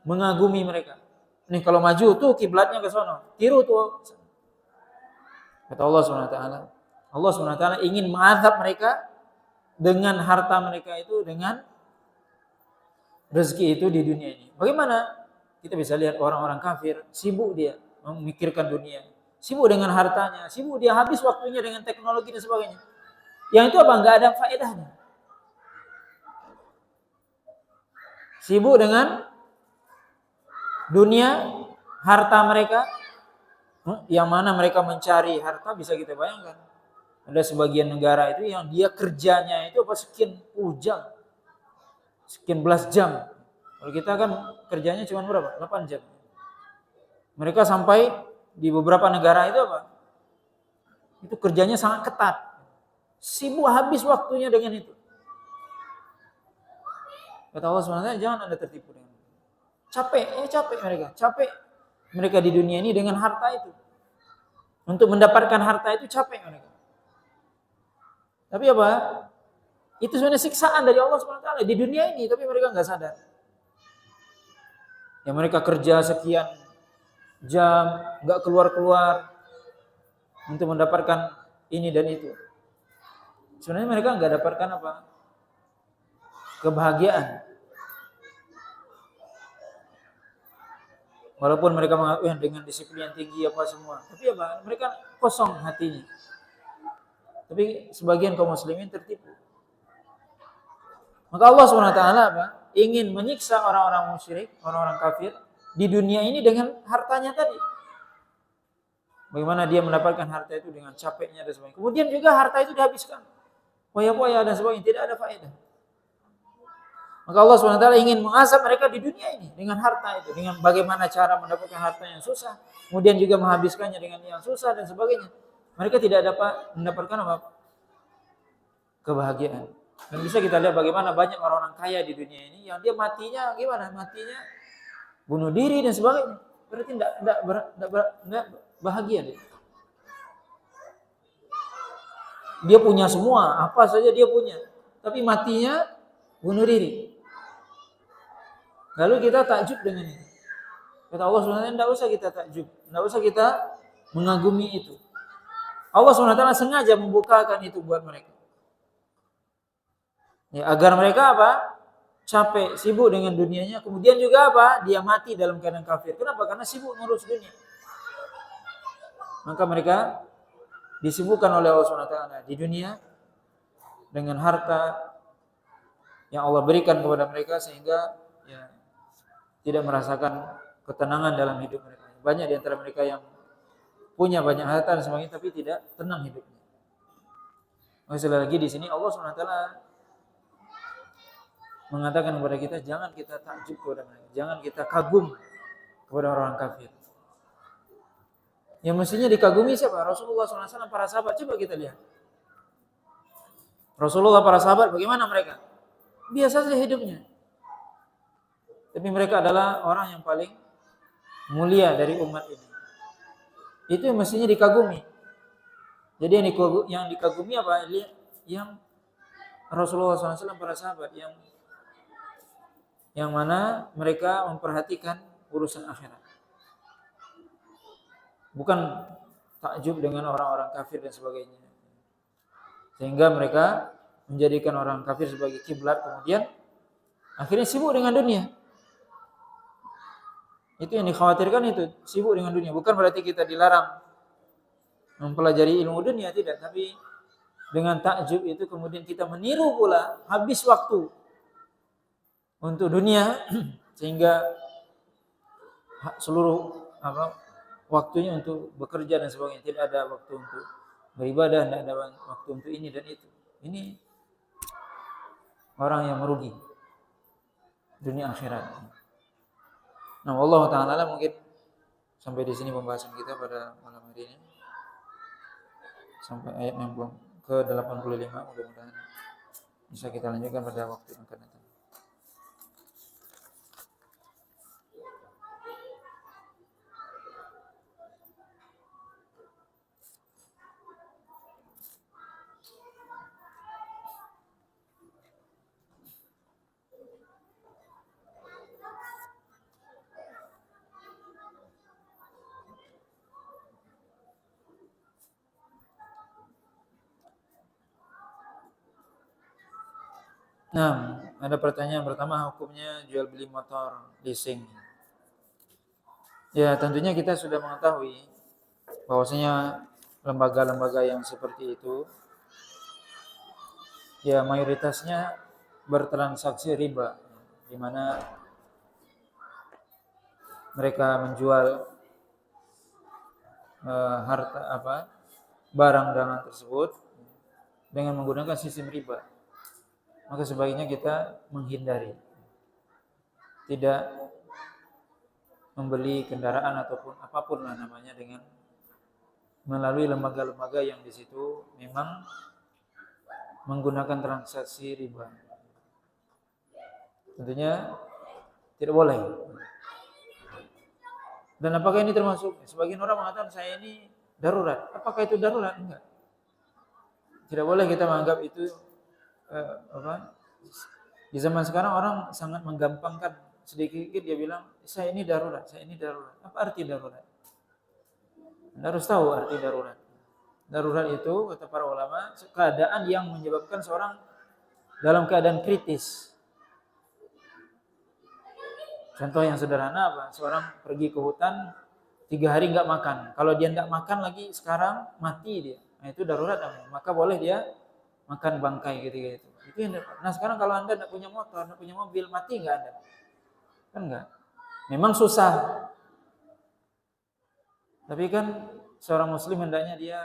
mengagumi mereka. Nih kalau maju tuh kiblatnya ke sono, tiru tuh. Kata Allah SWT, Allah SWT ingin mengazab mereka dengan harta mereka itu, dengan rezeki itu di dunia ini. Bagaimana? Kita bisa lihat orang-orang kafir, sibuk dia memikirkan dunia, sibuk dengan hartanya, sibuk dia habis waktunya dengan teknologi dan sebagainya. Yang itu apa? Enggak ada faedahnya. Sibuk dengan dunia, harta mereka, yang mana mereka mencari harta bisa kita bayangkan. Ada sebagian negara itu yang dia kerjanya itu apa sekian jam, sekian belas jam. Kalau kita kan kerjanya cuma berapa? 8 jam. Mereka sampai di beberapa negara itu apa? Itu kerjanya sangat ketat. Sibuk habis waktunya dengan itu. Kata Allah SWT, jangan Anda tertipu dengan itu. Capek mereka. Capek mereka di dunia ini dengan harta itu. Untuk mendapatkan harta itu capek mereka. Tapi apa? Itu sebenarnya siksaan dari Allah SWT di dunia ini, tapi mereka nggak sadar. Ya mereka kerja sekian jam, nggak keluar-keluar untuk mendapatkan ini dan itu. Sebenarnya mereka nggak dapatkan apa? Kebahagiaan. Walaupun mereka mengatakan dengan disiplin yang tinggi apa semua, tapi apa? Mereka kosong hatinya. Tapi sebagian kaum muslimin tertipu. Maka Allah SWT apa? Ingin menyiksa orang-orang musyrik, orang-orang kafir di dunia ini dengan hartanya tadi. Bagaimana dia mendapatkan harta itu dengan capeknya dan sebagainya. Kemudian juga harta itu dihabiskan. Poya-poya dan sebagainya, tidak ada faedah. Maka Allah SWT ingin mengazab mereka di dunia ini dengan harta itu, dengan bagaimana cara mendapatkan harta yang susah, kemudian juga menghabiskannya dengan yang susah dan sebagainya. Mereka tidak dapat mendapatkan apa? Kebahagiaan. Dan bisa kita lihat bagaimana banyak orang-orang kaya di dunia ini yang dia matinya gimana? Matinya bunuh diri dan sebagainya. Berarti tidak bahagia dia. Dia punya semua, apa saja dia punya, tapi matinya bunuh diri. Lalu kita takjub dengan itu. Kata Allah SWT, tidak usah kita takjub, tidak usah kita mengagumi itu. Allah SWT sengaja membukakan itu buat mereka. Ya, agar mereka apa? Capek, sibuk dengan dunianya. Kemudian juga apa? Dia mati dalam keadaan kafir. Kenapa? Karena sibuk ngurus dunia. Maka mereka disibukkan oleh Allah SWT di dunia dengan harta yang Allah berikan kepada mereka sehingga ya, tidak merasakan ketenangan dalam hidup mereka. Banyak di antara mereka yang punya banyak harta dan sebagainya tapi tidak tenang hidupnya. Sekali lagi di sini Allah SWT mengatakan kepada kita, jangan kita takjub kepada mereka, jangan kita kagum kepada orang kafir. Yang mestinya dikagumi siapa? Rasulullah SAW, para sahabat. Coba kita lihat. Rasulullah, para sahabat, bagaimana mereka? Biasa saja hidupnya. Tapi mereka adalah orang yang paling mulia dari umat ini. Itu yang mestinya dikagumi. Jadi yang dikagumi apa? Yang Rasulullah SAW, para sahabat, yang mana mereka memperhatikan urusan akhirat. Bukan takjub dengan orang-orang kafir dan sebagainya. Sehingga mereka menjadikan orang kafir sebagai kiblat, kemudian akhirnya sibuk dengan dunia. Itu yang dikhawatirkan, itu sibuk dengan dunia. Bukan berarti kita dilarang mempelajari ilmu dunia, tidak. Tapi dengan takjub itu kemudian kita meniru pula, habis waktu untuk dunia sehingga seluruh waktunya untuk bekerja dan sebagainya, tidak ada waktu untuk beribadah, tidak ada waktu untuk ini dan itu. Ini orang yang merugi dunia akhirat. Nah, Allah Ta'ala mungkin sampai di sini pembahasan kita pada malam hari ini. Sampai ayat yang ke-85, mudah-mudahan bisa kita lanjutkan pada waktu yang akan datang. Nah, ada pertanyaan pertama, hukumnya jual beli motor leasing. Ya, tentunya kita sudah mengetahui bahwasanya lembaga-lembaga yang seperti itu ya mayoritasnya bertransaksi riba, di mana mereka menjual harta barang dagangan tersebut dengan menggunakan sistem riba. Maka sebaiknya kita menghindari, tidak membeli kendaraan ataupun apapun lah namanya dengan melalui lembaga-lembaga yang di situ memang menggunakan transaksi riba. Tentunya tidak boleh. Dan apakah ini termasuk? Sebagian orang mengatakan saya ini darurat. Apakah itu darurat? Enggak. Tidak boleh kita menganggap itu Di zaman sekarang orang sangat menggampangkan, sedikit dia bilang saya ini darurat, saya ini darurat. Apa arti darurat? Anda harus tahu arti darurat. Darurat itu kata para ulama keadaan yang menyebabkan seorang dalam keadaan kritis. Contoh yang sederhana apa? Seorang pergi ke hutan 3 hari nggak makan. Kalau dia nggak makan lagi sekarang mati dia. Nah, itu darurat namanya. Maka boleh dia makan bangkai gitu. Itu yang darurat. Nah sekarang kalau Anda nggak punya motor, nggak punya mobil, mati nggak Anda? Kan nggak. Memang susah. Tapi kan seorang muslim hendaknya dia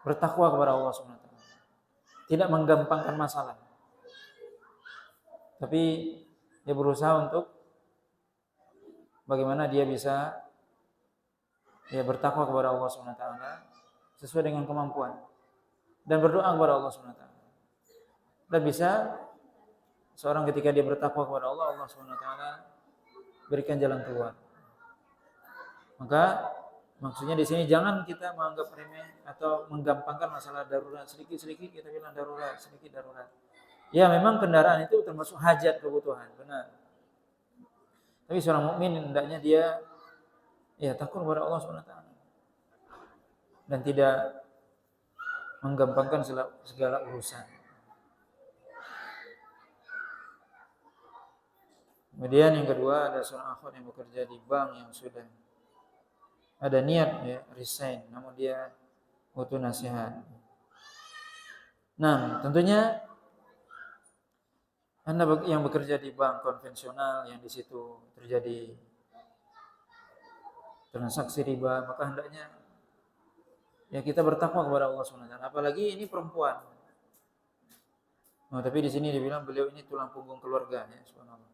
bertakwa kepada Allah SWT. Tidak menggampangkan masalah. Tapi dia berusaha untuk bagaimana dia bisa bertakwa kepada Allah SWT sesuai dengan kemampuan dan berdoa kepada Allah SWT. Dan bisa seorang ketika dia bertakwa kepada Allah, Allah SWT berikan jalan keluar. Maka maksudnya di sini jangan kita menganggap remeh atau menggampangkan masalah darurat. Sedikit-sedikit kita bilang darurat, sedikit darurat. Ya memang kendaraan itu termasuk hajat kebutuhan, benar. Tapi seorang mukmin hendaknya dia takut kepada Allah SWT dan tidak menggampangkan segala urusan. Kemudian yang kedua, ada seorang akhwat yang bekerja di bank yang sudah ada niat resign, namun dia butuh nasihat. Nah, tentunya Anda yang bekerja di bank konvensional yang di situ terjadi transaksi riba, maka hendaknya kita bertakwa kepada Allah SWT. Apalagi ini perempuan. Nah, tapi di sini dibilang beliau ini tulang punggung keluarga, ya, subhanallah.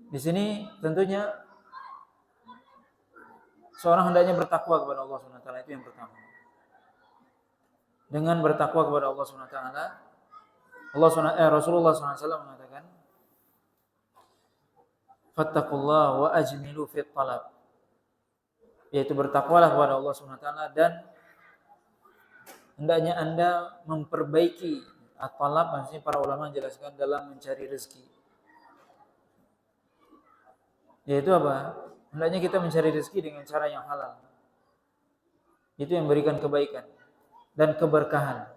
Di sini tentunya seorang hendaknya bertakwa kepada Allah SWT, itu yang pertama. Dengan bertakwa kepada Allah SWT, Rasulullah SAW mengatakan, fattaqullah wa ajmilu fit talab. Yaitu bertakwalah kepada Allah SWT dan hendaknya Anda memperbaiki at-talab, maksudnya para ulama menjelaskan dalam mencari rezeki. Yaitu apa? Hendaknya kita mencari rezeki dengan cara yang halal. Itu yang memberikan kebaikan dan keberkahan.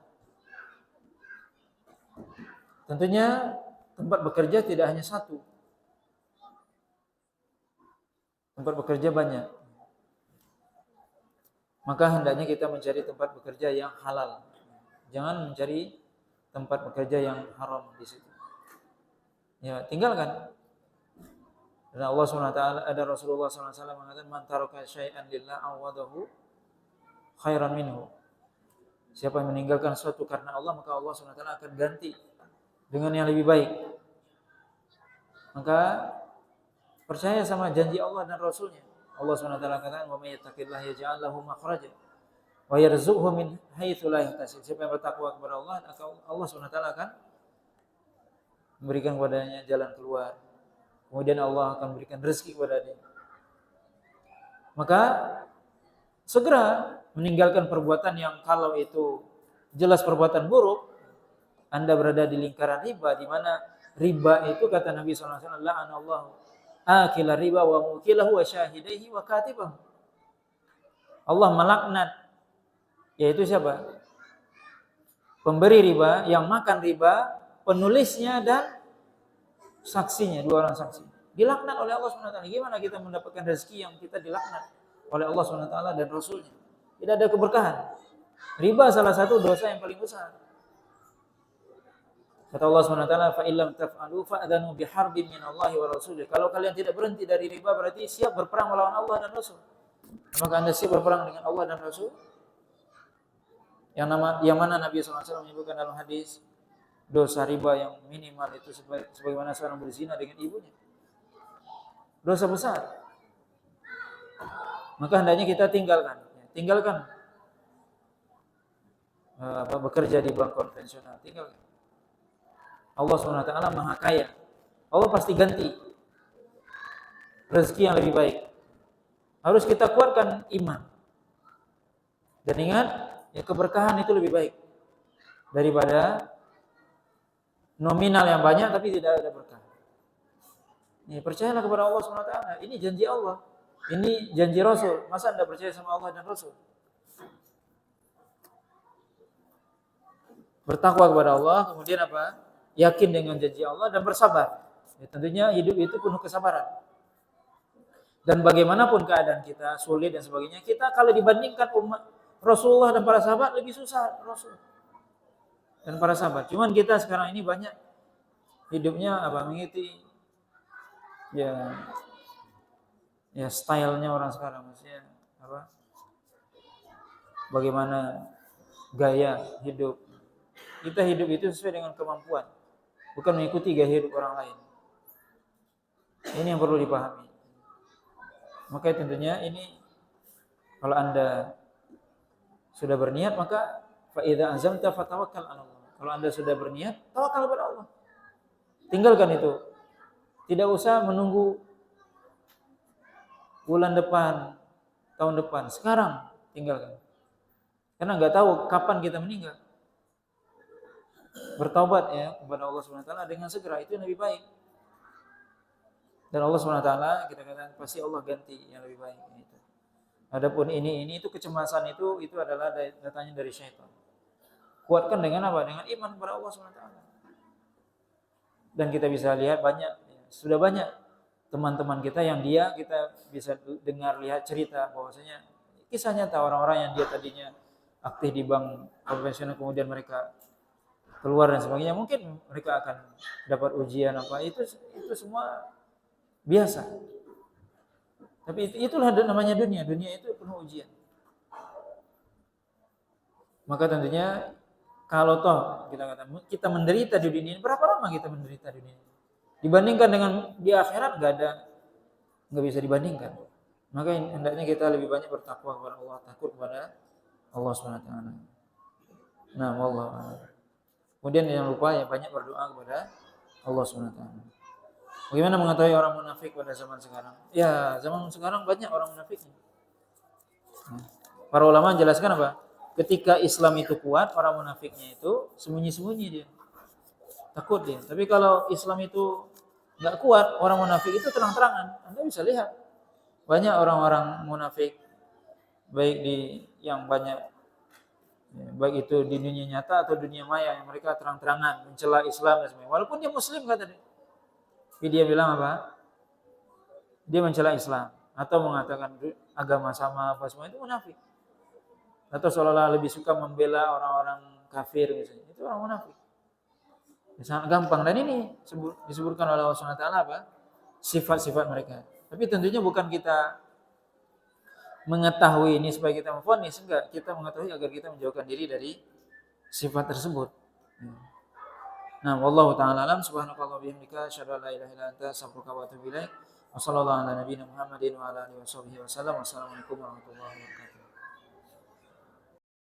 Tentunya tempat bekerja tidak hanya satu. Tempat bekerja banyak. Maka hendaknya kita mencari tempat bekerja yang halal. Jangan mencari tempat bekerja yang haram di situ. Ya, tinggalkan. Dan Allah SWT, ada Rasulullah SAW mengatakan, man taraka syai'an lillah awadahu khairan minhu. Siapa yang meninggalkan sesuatu karena Allah, maka Allah SWT akan ganti dengan yang lebih baik. Maka percaya sama janji Allah dan Rasulnya. Allah SWT katakan, wa may yattaqillaha yaj'al lahu makhraja wa yarzuqhu min haitsu la yahtasib. Siapa yang bertakwa kepada Allah, maka Allah SWT akan memberikan kepadanya jalan keluar. Kemudian Allah akan berikan rezeki kepada dia. Maka segera meninggalkan perbuatan yang kalau itu jelas perbuatan buruk, Anda berada di lingkaran riba, di mana riba itu kata Nabi SAW, la'anallahu akila riba wa mukilahu wa syahidaihi wa katibahu. Allah melaknat, yaitu siapa? Pemberi riba, yang makan riba, penulisnya dan saksinya, dua orang saksi. Dilaknat oleh Allah SWT. Gimana kita mendapatkan rezeki yang kita dilaknat oleh Allah SWT dan Rasulnya? Tidak ada keberkahan. Riba salah satu dosa yang paling besar. Kata Allah SWT, fa illam taf'alu fa'dhanu biharbin minallahi wa rasulih. Kalau kalian tidak berhenti dari riba berarti siap berperang melawan Allah dan Rasul. Maka Anda siap berperang dengan Allah dan Rasul? Yang mana Nabi SAW menyebutkan dalam hadis, dosa riba yang minimal itu sebagaimana seorang berzina dengan ibunya. Dosa besar. Maka hendaknya kita tinggalkan bekerja di bank konvensional, tinggalkan. Allah SWT Maha Kaya. Allah pasti ganti rezeki yang lebih baik. Harus kita kuatkan iman. Dan ingat, ya keberkahan itu lebih baik daripada nominal yang banyak tapi tidak ada berkah. Ini percayalah kepada Allah SWT. Ini janji Allah. Ini janji Rasul. Masa Anda percaya sama Allah dan Rasul? Bertakwa kepada Allah, kemudian apa? Yakin dengan janji Allah dan bersabar. Ya, tentunya hidup itu penuh kesabaran. Dan bagaimanapun keadaan kita, sulit dan sebagainya, kita kalau dibandingkan umat Rasulullah dan para sahabat lebih susah Rasul dan para sahabat. Cuman kita sekarang ini banyak hidupnya mengikuti ya stylenya orang sekarang, maksudnya bagaimana gaya hidup. Kita hidup itu sesuai dengan kemampuan, bukan mengikuti gaya hidup orang lain. Ini yang perlu dipahami. Maka tentunya ini kalau Anda sudah berniat, maka fa idza azamta fatawakkal 'ala Allah. Kalau Anda sudah berniat, tawakal kepada Allah. Tinggalkan itu. Tidak usah menunggu bulan depan, tahun depan. Sekarang tinggalkan. Karena enggak tahu kapan kita meninggal. Bertaubat ya kepada Allah SWT dengan segera, itu yang lebih baik. Dan Allah SWT kita katakan pasti Allah ganti yang lebih baik. Adapun ini itu kecemasan itu adalah datangnya dari syaitan. Kuatkan dengan apa? Dengan iman kepada Allah SWT. Dan kita bisa lihat sudah banyak teman-teman kita yang kita bisa dengar, lihat cerita bahwasanya kisah nyata orang-orang yang dia tadinya aktif di bank konvensional kemudian mereka keluar dan sebagainya, mungkin mereka akan dapat ujian itu semua biasa. Tapi itulah namanya dunia itu penuh ujian. Maka tentunya kalau toh kita menderita di dunia ini, berapa lama kita menderita di dunia ini? Dibandingkan dengan di akhirat nggak bisa dibandingkan. Maka hendaknya kita lebih banyak bertakwa kepada Allah, takut kepada Allah SWT. Nah, wallahu. Kemudian jangan lupa banyak berdoa kepada Allah SWT. Bagaimana mengetahui orang munafik pada zaman sekarang? Ya, zaman sekarang banyak orang munafik. Para ulama menjelaskan apa? Ketika Islam itu kuat, orang munafiknya itu sembunyi-sembunyi dia. Takut dia. Tapi kalau Islam itu enggak kuat, orang munafik itu terang-terangan. Anda bisa lihat. Banyak orang-orang munafik baik itu di dunia nyata atau dunia maya yang mereka terang-terangan mencela Islam dan sebagainya. Walaupun dia muslim kata dia. Tapi dia bilang apa? Dia mencela Islam atau mengatakan agama sama apa semua, itu munafik. Atau seolah-olah lebih suka membela orang-orang kafir misalnya. Itu orang munafik. Sangat gampang, dan ini disebutkan oleh Allah SWT apa? Sifat-sifat mereka. Tapi tentunya bukan kita mengetahui ini supaya kita memvonis, enggak. Kita mengetahui agar kita menjauhkan diri dari sifat tersebut. Nah, wallahu ta'ala alam, subhanakallah bihamdika, asyhadu an la ilaha illa anta, astaghfiruka wa atubu ilaik. Wassallallahu ala nabiyyina Muhammadin wa ala alihi wasallam. Wassalamualaikum warahmatullahi wabarakatuh.